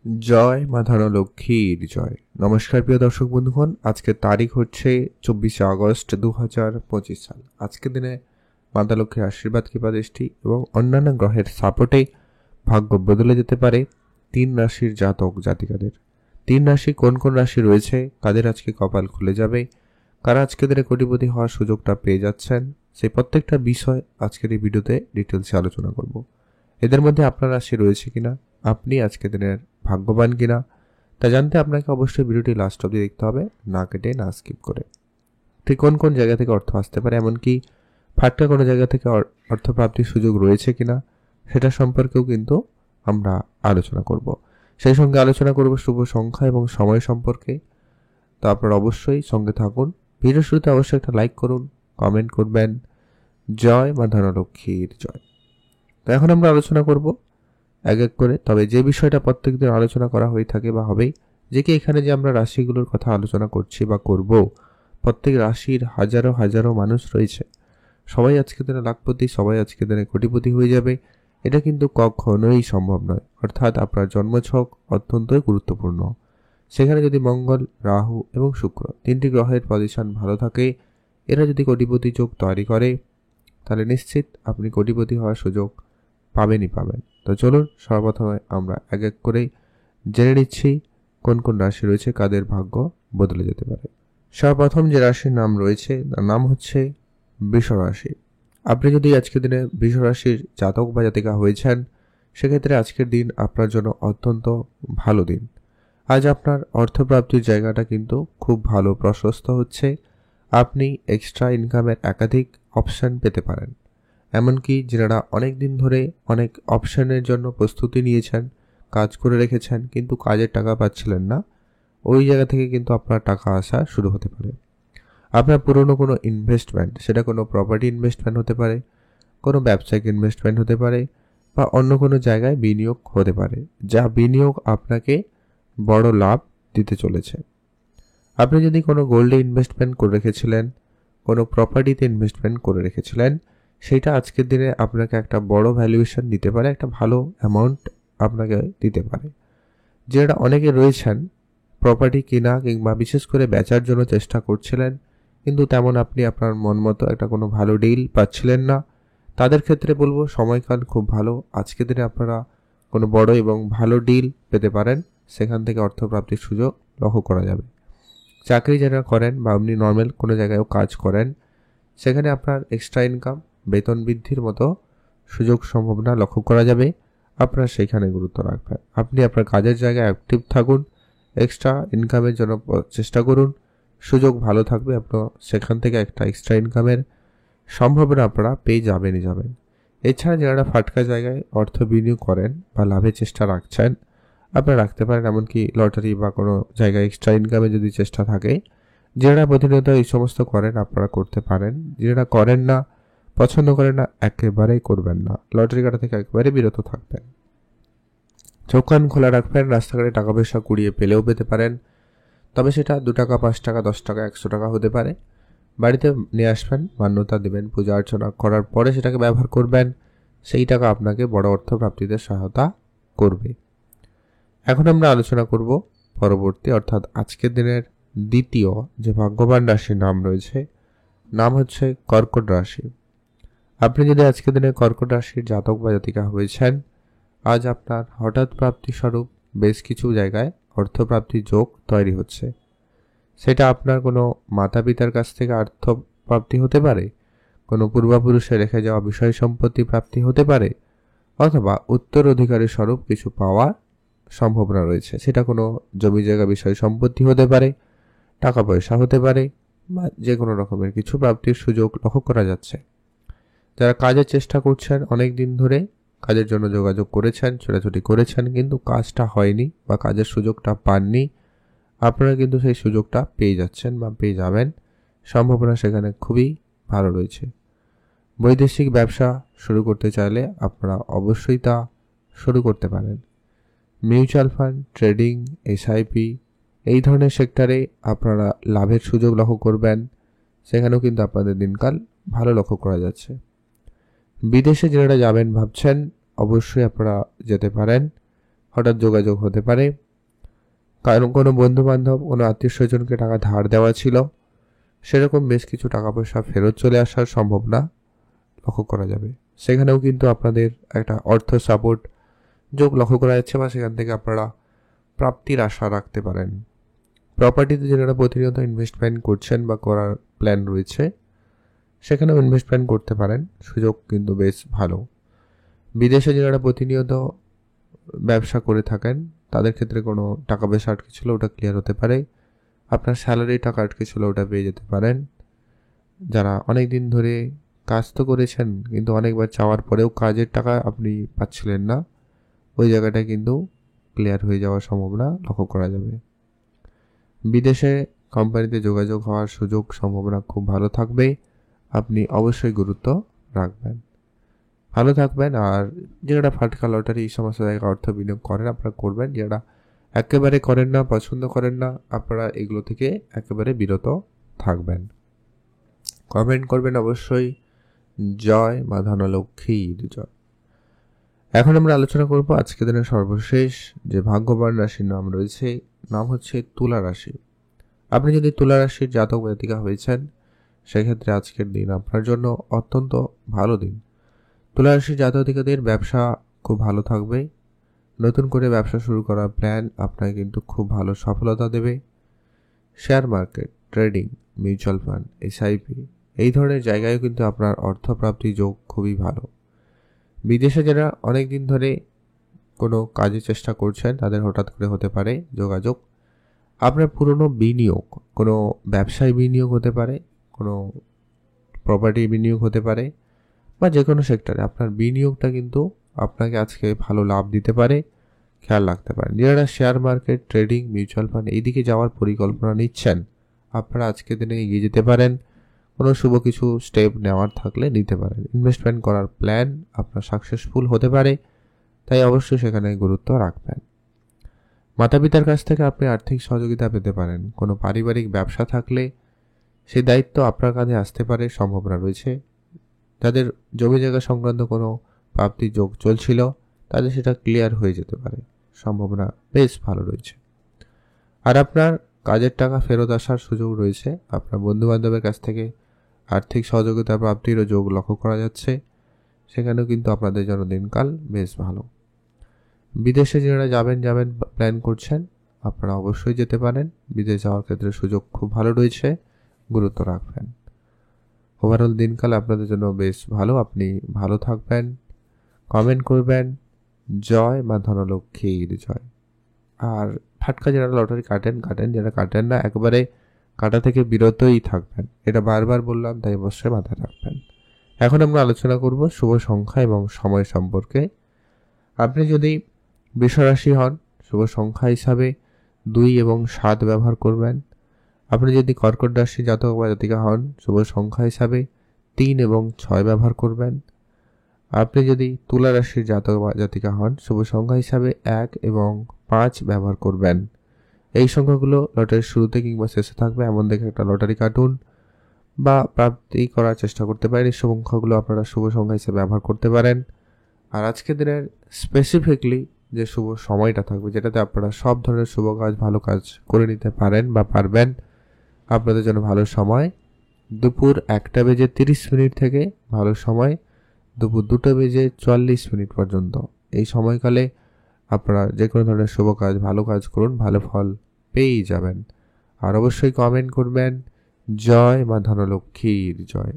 জয় মা ধনলক্ষ্মীর জয়। নমস্কার প্রিয় দর্শক বন্ধুগণ, আজকের তারিখ হচ্ছে 24 আগস্ট 2025 সাল। আজকের দিনে মাতা লক্ষ্মীর আশীর্বাদ কৃপা দৃষ্টি এবং অন্যান্য গ্রহের সাপোর্টে ভাগ্য বদলে যেতে পারে 3 রাশির জাতক জাতিকাদের। 3 রাশি কোন কোন রাশি রয়েছে, কাদের আজকে কপাল খুলে যাবে, কারা আজকের দিনে কোটিপতি হওয়ার সুযোগটা পেয়ে যাচ্ছেন, সেই প্রত্যেকটা বিষয় আজকের এই ভিডিওতে ডিটেলসে আলোচনা করব। এদের মধ্যে আপনার রাশি রয়েছে কিনা, আপনি আজকের দিনের ভাগ্যবান কিনা, তা জানতে আপনাকে অবশ্যই ভিডিওটি লাস্ট অবধি দেখতে হবে, না কেটে না স্কিপ করে। ঠিক কোন কোন জায়গা থেকে অর্থ আসতে পারে, এমনকি ফাটকা কোনো জায়গা থেকে অর্থ প্রাপ্তির সুযোগ রয়েছে কিনা সেটা সম্পর্কেও কিন্তু আমরা আলোচনা করব। সেই সঙ্গে আলোচনা করব শুভ সংখ্যা এবং সময় সম্পর্কে। তো আপনারা অবশ্যই সঙ্গে থাকুন। ভিডিও শুরুতে অবশ্যই একটা লাইক করুন, কমেন্ট করবেন। জয় মা ধনলক্ষ্মীর জয়। তো এখন আমরা আলোচনা করব এক এক করে, তবে যে বিষয়টা প্রত্যেকদিন আলোচনা করা হয়ে থাকে বা হবেই, যে কি এখানে যে আমরা রাশিগুলোর কথা আলোচনা করছি বা করব, প্রত্যেক রাশির হাজারো হাজারো মানুষ রয়েছে। সবাই আজকে দিনে লাখপতি, সবাই আজকে দিনে কোটিপতি হয়ে যাবে, এটা কিন্তু কখনোই সম্ভব নয়। অর্থাৎ আপনার জন্মছক অত্যন্তই গুরুত্বপূর্ণ। সেখানে যদি মঙ্গল, রাহু এবং শুক্র তিনটি গ্রহের পজিশন ভালো থাকে, এরা যদি কোটিপতি যোগ তৈরি করে, তাহলে নিশ্চিত আপনি কোটিপতি হওয়ার সুযোগ পাবেনই পাবেন। তো চলুন সর্বপ্রথমে আমরা এক এক করেই জেনে নিচ্ছি কোন কোন রাশি রয়েছে, কাদের ভাগ্য বদলে যেতে পারে। সর্বপ্রথম যে রাশির নাম রয়েছে তার নাম হচ্ছে বৃষ রাশি। আপনি যদি আজকের দিনে বৃষ রাশির জাতক বা জাতিকা হয়েছেন, সেক্ষেত্রে আজকের দিন আপনার জন্য অত্যন্ত ভালো দিন। আজ আপনার অর্থপ্রাপ্তির জায়গাটা কিন্তু খুব ভালো প্রশস্ত হচ্ছে। আপনি এক্সট্রা ইনকামের একাধিক অপশন পেতে পারেন। এমনকি যারা অনেক দিন ধরে অনেক অপশনের জন্য প্রস্তুতি নিয়েছেন, কাজ করে রেখেছেন কিন্তু কাজের টাকা পাচ্ছিলেন না, ওই জায়গা থেকে কিন্তু আপনার টাকা আসা শুরু হতে পারে। আপনার পুরনো কোনো ইনভেস্টমেন্ট, সেটা কোনো প্রপার্টি ইনভেস্টমেন্ট হতে পারে, কোনো ব্যবসায়িক ইনভেস্টমেন্ট হতে পারে, বা অন্য কোনো জায়গায় বিনিয়োগ হতে পারে, যা বিনিয়োগ আপনাকে বড় লাভ দিতে চলেছে। আপনি যদি কোনো গোল্ডে ইনভেস্টমেন্ট করে রেখেছিলেন, কোনো প্রপার্টিতে ইনভেস্টমেন্ট করে রেখেছিলেন, সেইটা আজকের দিনে আপনাকে একটা বড় ভ্যালুয়েশন দিতে পারে, একটা ভালো অ্যামাউন্ট আপনাকে দিতে পারে। যেটা অনেকে রয়েছেন প্রপার্টি কেনা কিংবা বিশেষ করে বেচার জন্য চেষ্টা করছিলেন, কিন্তু তেমন আপনি আপনার মন মতো একটা কোনো ভালো ডিল পাচ্ছিলেন না, তাদের ক্ষেত্রে বলবো সময়কাল খুব ভালো। আজকের দিনে আপনারা কোনো বড় এবং ভালো ডিল পেতে পারেন, সেখান থেকে অর্থপ্রাপ্তির সুযোগ লক্ষ্য করা যাবে। চাকরি যারা করেন বা আপনি নর্মাল কোনো জায়গায়ও কাজ করেন, সেখানে আপনার এক্সট্রা ইনকাম, বেতন বৃদ্ধির মতো সুযোগ সম্ভাবনা লক্ষ্য করা যাবে। আপনারা সেইখানে গুরুত্ব রাখবেন। আপনি আপনার কাজের জায়গায় অ্যাক্টিভ থাকুন, এক্সট্রা ইনকামের জন্য চেষ্টা করুন। সুযোগ ভালো থাকবে, আপনার সেখান থেকে একটা এক্সট্রা ইনকামের সম্ভাবনা আপনারা পেয়ে যাবেনই যাবেন। এছাড়া যারা ফাটকা জায়গায় অর্থ বিনিয়োগ করেন বা লাভের চেষ্টা রাখছেন, আপনারা রাখতে পারেন। এমনকি লটারি বা কোনো জায়গায় এক্সট্রা ইনকামের যদি চেষ্টা থাকে, যারা প্রতিনিয়ত এই সমস্ত করেন আপনারা করতে পারেন। যারা করেন না, পছন্দ করেন না, একেবারেই করবেন না। লটারি কাটা থেকে একেবারে বিরত থাকবেন। চোখ কান খোলা রাখবেন। রাস্তাঘাটে টাকা পয়সা কুড়িয়ে পেলেও পেতে পারেন, তবে সেটা 2 টাকা, 5 টাকা, 10 টাকা, 100 টাকা হতে পারে। বাড়িতে নিয়ে আসবেন, মান্যতা দেবেন, পূজা অর্চনা করার পরে সেটাকে ব্যবহার করবেন। সেই টাকা আপনাকে বড় অর্থ প্রাপ্তিতে সহায়তা করবে। এখন আমরা আলোচনা করব পরবর্তী, অর্থাৎ আজকের দিনের দ্বিতীয় যে ভাগ্যবান রাশির নাম রয়েছে, নাম হচ্ছে কর্কট রাশি। আপনি যদি আজকের দিনে কর্কট রাশির জাতক বা জাতিকা হয়েছেন, আজ আপনার হঠাৎ প্রাপ্তি স্বরূপ বেশ কিছু জায়গায় অর্থপ্রাপ্তির যোগ তৈরি হচ্ছে। সেটা আপনার কোনো মাতা পিতার কাছ থেকে অর্থ প্রাপ্তি হতে পারে, কোনো পূর্বপুরুষে রেখে যাওয়া বিষয় সম্পত্তি প্রাপ্তি হতে পারে, অথবা উত্তরাধিকারী স্বরূপ কিছু পাওয়ার সম্ভাবনা রয়েছে। সেটা কোনো জমি জায়গা বিষয় সম্পত্তি হতে পারে, টাকা পয়সা হতে পারে, বা যে কোনো রকমের কিছু প্রাপ্তির সুযোগ লক্ষ্য করা যাচ্ছে। যারা কাজের চেষ্টা করছেন, অনেক দিন ধরে কাজের জন্য যোগাযোগ করেছেন, ছোটাছুটি করেছেন, কিন্তু কাজটা হয়নি বা কাজের সুযোগটা পাননি, আপনারা কিন্তু সেই সুযোগটা পেয়ে যাচ্ছেন বা পেয়ে যাবেন। সম্ভাবনা সেখানে খুবই ভালো রয়েছে। বৈদেশিক ব্যবসা শুরু করতে চাইলে আপনারা অবশ্যই তা শুরু করতে পারেন। মিউচুয়াল ফান্ড, ট্রেডিং, এসআইপি এই ধরনের সেক্টরে আপনারা লাভের সুযোগ লক্ষ্য করবেন। সেখানেও কিন্তু আপনাদের দিনকাল ভালো লক্ষ্য করা যাচ্ছে। বিদেশে যারা যাবেন ভাবছেন, অবশ্যই আপনারা যেতে পারেন। হঠাৎ যোগাযোগ হতে পারে। কারণ কোনো বন্ধুবান্ধব, কোনো আত্মীয় স্বজনকে টাকা ধার দেওয়া ছিল, সেরকম বেশ কিছু টাকা পয়সা ফেরত চলে আসার সম্ভাবনা লক্ষ্য করা যাবে। সেখানেও কিন্তু আপনাদের একটা অর্থ সাপোর্ট যোগ লক্ষ্য করা যাচ্ছে, বা সেখান থেকে আপনারা প্রাপ্তির আশা রাখতে পারেন। প্রপার্টিতে যারা প্রতিনিয়ত ইনভেস্টমেন্ট করছেন বা করার প্ল্যান রয়েছে, সেখানেও ইনভেস্টমেন্ট করতে পারেন, সুযোগ কিন্তু বেশ ভালো। বিদেশে যারা প্রতিনিয়ত ব্যবসা করে থাকেন, তাদের ক্ষেত্রে কোনো টাকা পয়সা আটকে ছিল, ওটা ক্লিয়ার হতে পারে। আপনার স্যালারি টাকা আটকে ছিল, ওটা পেয়ে যেতে পারেন। যারা অনেক দিন ধরে কাজ তো করেছেন, কিন্তু অনেকবার চাওয়ার পরেও কাজের টাকা আপনি পাচ্ছিলেন না, ওই জায়গাটা কিন্তু ক্লিয়ার হয়ে যাওয়ার সম্ভাবনা লক্ষ্য করা যাবে। বিদেশে কোম্পানিতে যোগাযোগ হওয়ার সুযোগ সম্ভাবনা খুব ভালো থাকবে, আপনি অবশ্যই গুরুত্ব রাখবেন। ভালো থাকবেন। আর যারা ফাটকা লটারি এই সমস্ত জায়গায় অর্থ বিনিয়োগ করেন, আপনারা করবেন। যারা একেবারে করেন না, পছন্দ করেন না, আপনারা এগুলো থেকে একেবারে বিরত থাকবেন। কমেন্ট করবেন অবশ্যই। জয় মা ধনলক্ষ্মীর জয়। এখন আমরা আলোচনা করব আজকের দিনের সর্বশেষ যে ভাগ্যবান রাশির নাম রয়েছে, নাম হচ্ছে তুলা রাশি। আপনি যদি তুলা রাশির জাতক জাতিকা হয়েছেন, সেক্ষেত্রে আজকের দিন আপনার জন্য অত্যন্ত ভালো দিন। তুলা রাশির জাতক জাতিকাদের ব্যবসা খুব ভালো থাকবে। নতুন করে ব্যবসা শুরু করার প্ল্যান আপনাকে কিন্তু খুব ভালো সফলতা দেবে। Share market, trading, mutual fund, SIP এই ধরনের জায়গায় কিন্তু আপনার অর্থপ্রাপ্তি যোগ খুবই ভালো। বিদেশে যারা অনেক দিন ধরে কোনো কাজের চেষ্টা করছেন, তাদের হঠাৎ করে হতে পারে যোগাযোগ। আপনার পুরনো বিনিয়োগ, কোনো ব্যবসায় বিনিয়োগ হতে পারে, কোনো প্রপার্টি বিনিয়োগ হতে পারে, বা যে কোনো সেক্টরে আপনার বিনিয়োগটা কিন্তু আপনাকে আজকে ভালো লাভ দিতে পারে, খেয়াল রাখতে পারেন। যারা share market, trading, mutual fund এই দিকে যাওয়ার পরিকল্পনা নিচ্ছেন, আপনারা আজকের দিনে এগিয়ে যেতে পারেন। কোনো শুভ কিছু স্টেপ নেওয়ার থাকলে নিতে পারেন। ইনভেস্টমেন্ট করার প্ল্যান আপনার সাকসেসফুল হতে পারে, তাই অবশ্যই সেখানে গুরুত্ব রাখবেন। মাতা পিতার কাছ থেকে আপনি আর্থিক সহযোগিতা পেতে পারেন। কোনো পারিবারিক ব্যবসা থাকলে সেই দায়িত্ব আপনার কাঁধে আসতে পারে, সম্ভাবনা রয়েছে। যাদের জমি জায়গা সংক্রান্ত কোনো প্রাপ্তির যোগ চলছিল, তাদের সেটা ক্লিয়ার হয়ে যেতে পারে, সম্ভাবনা বেশ ভালো রয়েছে। আর আপনার কাজের টাকা ফেরত আসার সুযোগ রয়েছে। আপনার বন্ধুবান্ধবের কাছ থেকে আর্থিক সহযোগিতা প্রাপ্তিরও যোগ লক্ষ্য করা যাচ্ছে, সেখানেও কিন্তু আপনাদের জন্য দিনকাল বেশ ভালো। বিদেশে যারা যাবেন প্ল্যান করছেন, আপনারা অবশ্যই যেতে পারেন। বিদেশ যাওয়ার ক্ষেত্রে সুযোগ খুব ভালো রয়েছে, গুরুত্ব রাখবেন। ওভারঅল দিনকাল আপনাদের জন্য বেশ ভালো। আপনি ভালো থাকবেন। কমেন্ট করবেন জয় মা ধনলক্ষ্মীর জয়। আর ফাটকা যারা লটারি কাটেন, যারা কাটেন না, একবারে কাটা থেকে বিরতই থাকবেন। এটা বারবার বললাম, তাই অবশ্যই মাথায় রাখবেন। এখন আমরা আলোচনা করব শুভ সংখ্যা এবং সময় সম্পর্কে। আপনি যদি বৃষরাশি হন, শুভ সংখ্যা হিসাবে 2 এবং 7 ব্যবহার করবেন। আপনি যদি কর্কট রাশি জাতক বা জাতিকা হন, শুভ সংখ্যা হিসাবে 3 এবং 6 ব্যবহার করবেন। আপনি যদি তুলা রাশির জাতক বা জাতিকা হন, শুভ সংখ্যা হিসাবে 1 এবং 5 ব্যবহার করবেন। এই সংখ্যাগুলো লটারির শুরুতে কিংবা শেষে থাকবে, এমন দেখে একটা লটারি কাটুন বা প্রাপ্তি করার চেষ্টা করতে পারেন। এই সংখ্যাগুলো আপনারা শুভ সংখ্যা হিসেবে ব্যবহার করতে পারেন। আর আজকের দিনের স্পেসিফিকলি যে শুভ সময়টা থাকবে, যেটাতে আপনারা সব ধরনের শুভ কাজ, ভালো কাজ করে নিতে পারেন বা পারবেন, আপনাদের জন্য ভালো সময় দুপুর 1:30 থেকে ভালো সময় দুপুর 2:44 পর্যন্ত। এই সময়কালে আপনারা যে কোনো ধরনের শুভ কাজ, ভালো কাজ করুন, ভালো ফল পেয়েই যাবেন। আর অবশ্যই কমেন্ট করবেন জয় মা ধনলক্ষ্মীর জয়।